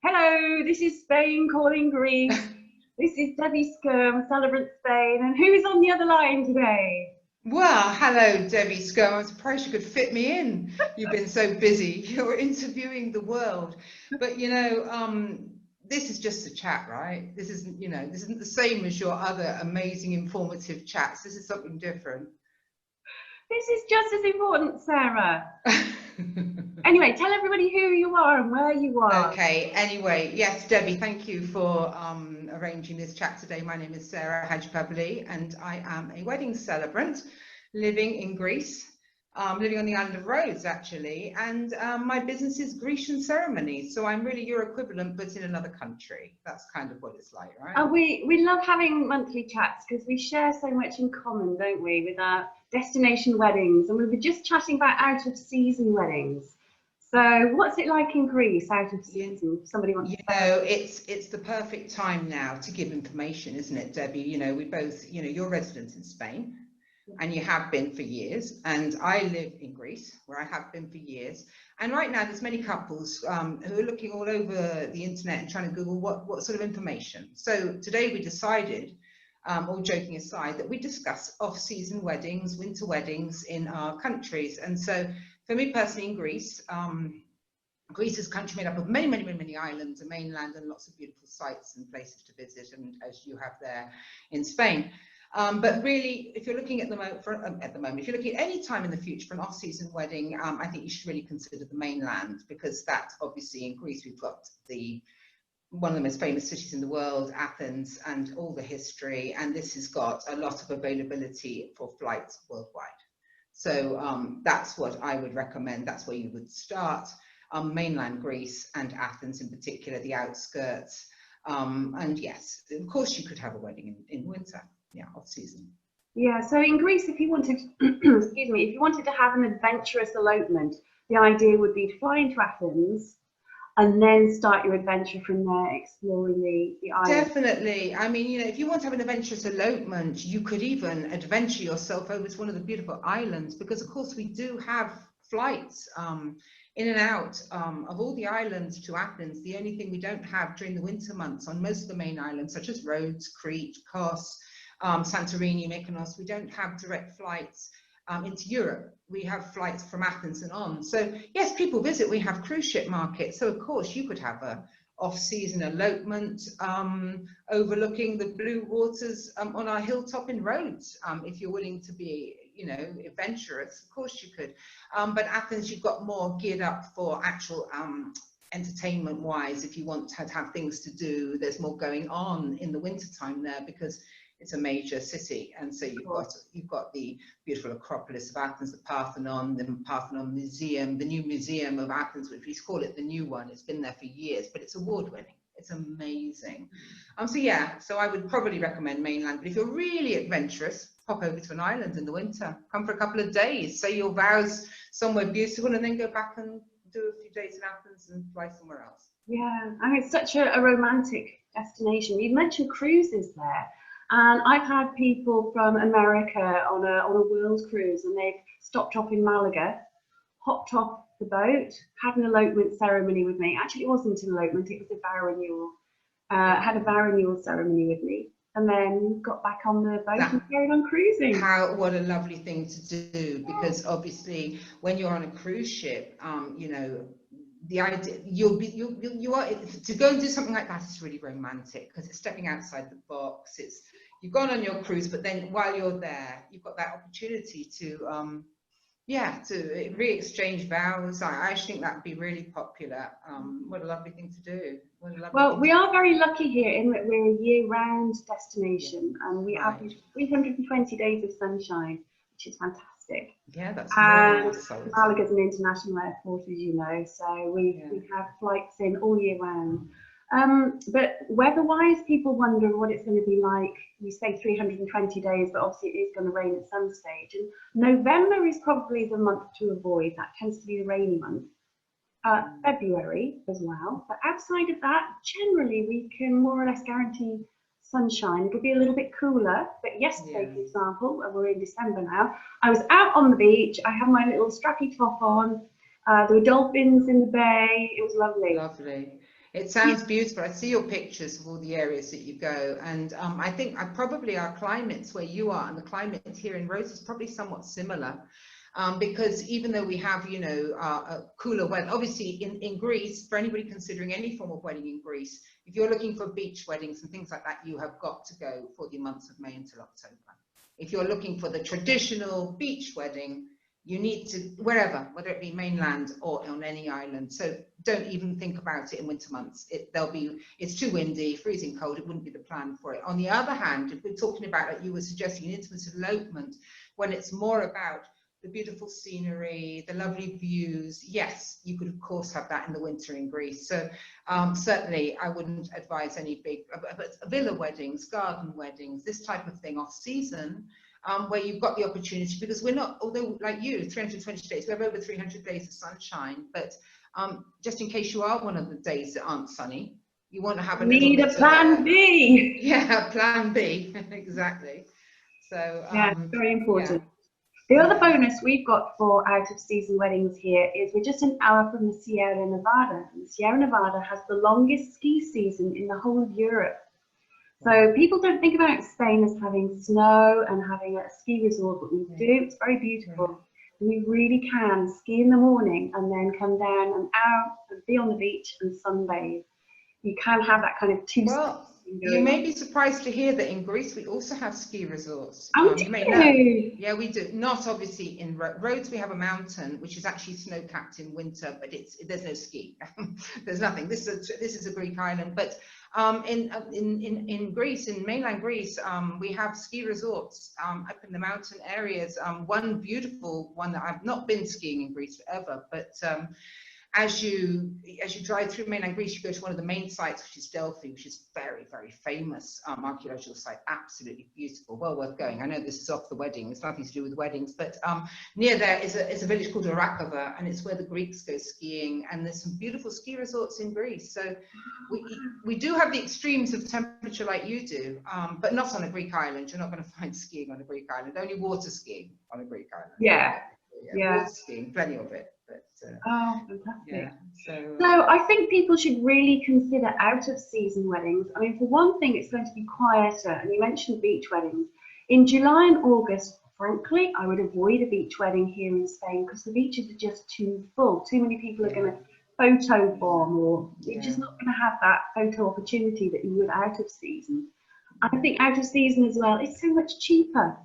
Hello, this is Spain calling Greece. This is Debbie Skyrme, Celebrant Spain, and who's on the other line today? Well, hello, Debbie Skyrme. I'm surprised you could fit me in. You've been so busy. You're interviewing the world. But, this is just a chat, right? This isn't, this isn't the same as your other amazing, informative chats. This is something different. This is just as important, Sarah. Anyway, tell everybody who you are and where you are. Okay, anyway, yes, Debbie, thank you for arranging this chat today. My name is Sarah Hatijipavlis, and I am a wedding celebrant living in Greece, living on the island of Rhodes, actually, and my business is Grecian Ceremonies, so I'm really your equivalent, but in another country. That's kind of what it's like, right? And we love having monthly chats because we share so much in common, don't we, with our destination weddings, and we were just chatting about out-of-season weddings. So what's it like in Greece, out of season? Somebody wants to say. It's the perfect time now to give information, isn't it, Debbie? We both, you're resident in Spain, and you have been for years, and I live in Greece, where I have been for years. And right now, there's many couples who are looking all over the internet and trying to Google what sort of information. So today we decided, all joking aside, that we discuss off-season weddings, winter weddings in our countries. And so for me personally in Greece, Greece is a country made up of many, many, many, many islands, a mainland, and lots of beautiful sites and places to visit, and as you have there in Spain. But really, if you're looking at the moment, if you're looking at any time in the future for an off-season wedding, I think you should really consider the mainland, because that obviously in Greece we've got one of the most famous cities in the world, Athens, and all the history, and this has got a lot of availability for flights worldwide. So that's what I would recommend. That's where you would start, mainland Greece and Athens in particular, the outskirts. And yes, of course you could have a wedding in winter, off season. Yeah, so in Greece, if you wanted, excuse me, if you wanted to have an adventurous elopement, the idea would be to fly into Athens and then start your adventure from there, exploring the island. Definitely. I mean, if you want to have an adventurous elopement, you could even adventure yourself over to one of the beautiful islands, because of course we do have flights in and out of all the islands to Athens. The only thing we don't have during the winter months on most of the main islands, such as Rhodes, Crete, Kos, Santorini, Mykonos, we don't have direct flights into Europe. We have flights from Athens and on. So yes, people visit. We have cruise ship markets. So of course you could have a off-season elopement overlooking the blue waters on our hilltop in Rhodes. If you're willing to be, adventurous, of course you could. But Athens, you've got more geared up for actual entertainment wise. If you want to have things to do, there's more going on in the winter time there, because it's a major city, and so you've got the beautiful Acropolis of Athens, the Parthenon Museum, the new Museum of Athens, which we call it the new one. It's been there for years, but it's award-winning. It's amazing. So I would probably recommend mainland. But if you're really adventurous, pop over to an island in the winter. Come for a couple of days, say your vows somewhere beautiful, and then go back and do a few days in Athens and fly somewhere else. Yeah, I mean, it's such a romantic destination. You mentioned cruises there. And I've had people from America on a world cruise, and they've stopped off in Malaga, hopped off the boat, had an elopement ceremony with me. Actually, it wasn't an elopement, it was a vow renewal. Had a vow renewal ceremony with me, and then got back on the boat and carried on cruising. What a lovely thing to do, because obviously when you're on a cruise ship, the idea you are to go and do something like that is really romantic, because it's stepping outside the box. You've gone on your cruise, but then while you're there, you've got that opportunity to re-exchange vows. I actually think that'd be really popular. What a lovely thing to do. Well, we are very lucky here in that we're a year-round destination, and we average 320 days of sunshine, which is fantastic. Yeah, that's and Malaga's an international airport, as you know, so we have flights in all year round. But weather-wise, people wonder what it's going to be like. You say 320 days, but obviously it is going to rain at some stage. And November is probably the month to avoid. That tends to be the rainy month. February as well. But outside of that, generally we can more or less guarantee sunshine. It'll be a little bit cooler, but yesterday, for example, and we're in December now, I was out on the beach. I had my little strappy top on. There were dolphins in the bay. It was lovely. Lovely. It sounds beautiful. I see your pictures of all the areas that you go, and I think probably our climates where you are and the climate here in Rhodes is probably somewhat similar, because even though we have, you know, a cooler weather, obviously in Greece, for anybody considering any form of wedding in Greece, if you're looking for beach weddings and things like that, you have got to go for the months of May until October. If you're looking for the traditional beach wedding, you need to, wherever, whether it be mainland or on any island. So don't even think about it in winter months. It's too windy, freezing cold. It wouldn't be the plan for it. On the other hand, if we're talking about, like you were suggesting, an intimate elopement, when it's more about the beautiful scenery, the lovely views, yes, you could of course have that in the winter in Greece. So certainly I wouldn't advise any big villa weddings, garden weddings, this type of thing off season. Where you've got the opportunity, because we're not, although like you, 320 days, we have over 300 days of sunshine, but just in case you are one of the days that aren't sunny, you want to have a Need a plan B. Yeah, plan B, exactly. So yeah, very important. Yeah. The other bonus we've got for out of season weddings here is we're just an hour from the Sierra Nevada. And Sierra Nevada has the longest ski season in the whole of Europe. So people don't think about Spain as having snow and having a ski resort, but we do. It's very beautiful. And you really can ski in the morning and then come down an hour and be on the beach and sunbathe. You can have that kind of Well, you may be surprised to hear that in Greece we also have ski resorts. Oh, you may know. Yeah, we do. Not obviously in Rhodes. We have a mountain which is actually snow-capped in winter, but there's no ski. There's nothing. This is a Greek island, but in Greece, in mainland Greece, we have ski resorts up in the mountain areas. One beautiful one that I've not been skiing in Greece forever, but as you drive through mainland Greece, you go to one of the main sites, which is Delphi, which is very, very famous archaeological site, absolutely beautiful, well worth going. I know this is off the wedding, it's nothing to do with weddings, but near there is a village called Orakova, and it's where the Greeks go skiing, and there's some beautiful ski resorts in Greece. So we do have the extremes of temperature like you do, but not on a Greek island. You're not going to find skiing on a Greek island, only water skiing on a Greek island. Yeah. Water skiing, plenty of it. But, oh, fantastic. Yeah, so I think people should really consider out of season weddings. I mean, for one thing, it's going to be quieter, and you mentioned beach weddings. In July and August, frankly, I would avoid a beach wedding here in Spain because the beaches are just too full. Too many people are going to photo bomb, or you're just not going to have that photo opportunity that you would out of season. I think out of season as well, it's so much cheaper.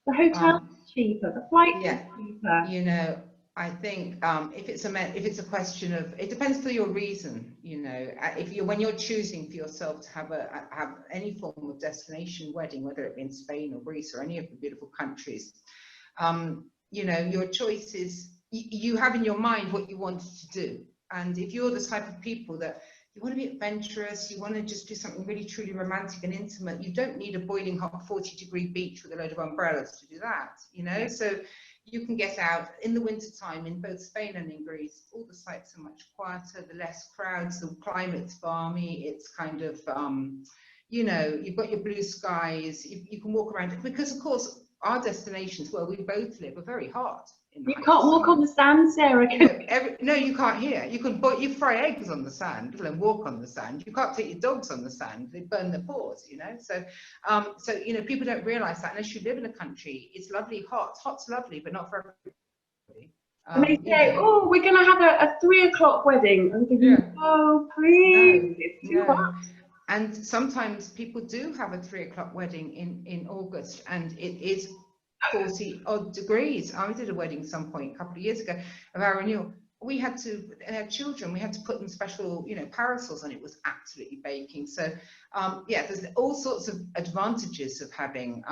The hotel's cheaper, the flights are cheaper. You know, I think if it's a question of, it depends for your reason. You know, when you're choosing for yourself to have any form of destination wedding, whether it be in Spain or Greece or any of the beautiful countries, you know, your choice is you have in your mind what you want to do. And if you're the type of people that you want to be adventurous, you want to just do something really truly romantic and intimate, you don't need a boiling hot 40-degree beach with a load of umbrellas to do that, you know. So you can get out in the winter time in both Spain and in Greece. All the sites are much quieter, the less crowds, the climate's balmy, it's kind of you know, you've got your blue skies, you can walk around, because of course our destinations where we both live are very hot. You can't walk on the sand, Sarah. You know, no, you can't here. You fry eggs on the sand, let alone walk on the sand. You can't take your dogs on the sand; they burn their paws. You know, so you know, people don't realise that unless you live in a country. It's lovely, hot. Hot's lovely, but not for everybody. And they say, "Oh, we're going to have a 3 o'clock wedding." I'm thinking, "Oh, please, it's too hot." And sometimes people do have a 3 o'clock wedding in August, and it is 40 odd degrees. I did a wedding some point a couple of years ago of our renewal. We had to, and our children, we had to put them special, you know, parasols on. It was absolutely baking. So yeah, there's all sorts of advantages of having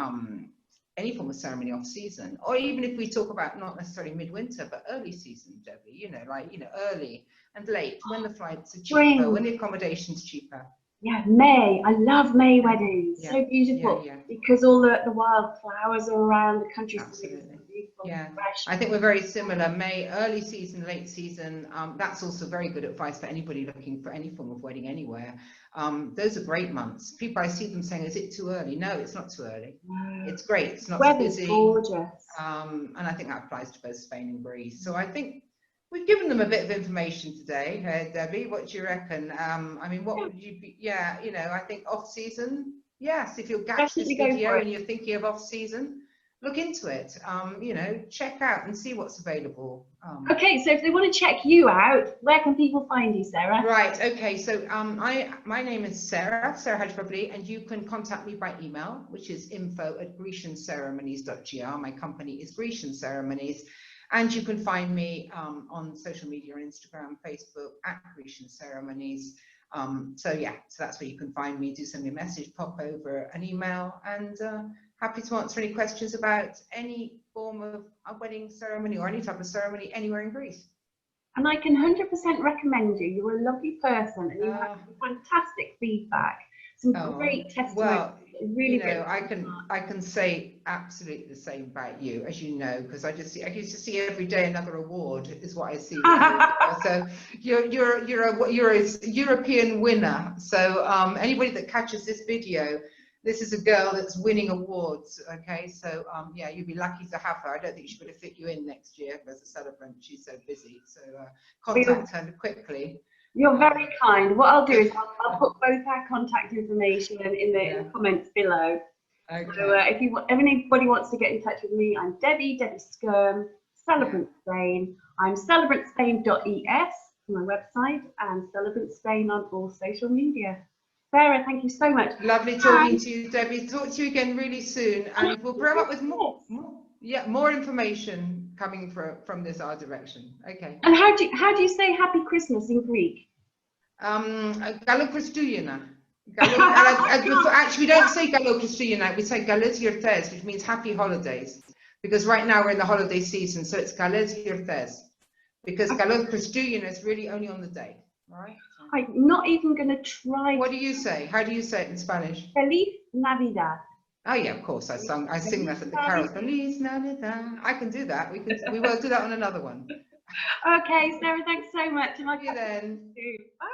any form of ceremony off season, or even if we talk about not necessarily midwinter but early season, Debbie, you know, like, you know, early and late, when the flights are cheaper, when the accommodation's cheaper. Yeah, May. I love May weddings. So beautiful because all the wildflowers are around the country. Absolutely. I think we're very similar. May, early season, late season. That's also very good advice for anybody looking for any form of wedding anywhere. Those are great months. People, I see them saying, "Is it too early?" No, it's not too early. No. It's great. It's not too busy. Gorgeous. And I think that applies to both Spain and Greece. So I think We've given them a bit of information today, Debbie. What do you reckon? I mean, what would you be? Yeah, you know, I think off season. Yes, if you'll catch this video and you're thinking of off season, look into it. You know, check out and see what's available. Okay, so if they want to check you out, where can people find you, Sarah? Right. Okay. So my name is Sarah Hatijipavlis, and you can contact me by email, which is info@grecianceremonies.gr. My company is Grecian Ceremonies. And you can find me on social media, on Instagram, Facebook, at Grecian Ceremonies. So yeah, so that's where you can find me. Do send me a message, pop over an email, and happy to answer any questions about any form of a wedding ceremony or any type of ceremony anywhere in Greece. And I can 100% recommend you. You're a lovely person, and you have fantastic feedback. Some great testimonies. Well, really, you know, I can say absolutely the same about you, as you know, because I used to see every day another award is what I see. So you're a European winner. So anybody that catches this video, this is a girl that's winning awards. Okay, so yeah, you'd be lucky to have her. I don't think she's going to fit you in next year as a celebrant. She's so busy. So contact her quickly. You're very kind. What I'll do is I'll put both our contact information in the comments below. Okay. So if anybody wants to get in touch with me, I'm Debbie Skyrme, Celebrant Spain. I'm celebrantsspain.es for my website, and Celebrant Spain on all social media. Sarah, thank you so much. Lovely talking to you, Debbie. Talk to you again really soon, and we'll bring up with more information coming from this our direction. Okay. And how do you say Happy Christmas in Greek? Καλό Χριστούγεννα. Actually, we don't say Καλό Χριστούγεννα. We say Καλές Γιορτές, which means happy holidays. Because right now we're in the holiday season, so it's Καλές Γιορτές. Because Καλό Χριστούγεννα is really only on the day, right? I'm not even going to try. What do you say? How do you say it in Spanish? Feliz Navidad. Oh yeah, of course. I sing that at the carols. Feliz Navidad. I can do that. We will do that on another one. Okay, Sarah, thanks so much. See you then. Bye.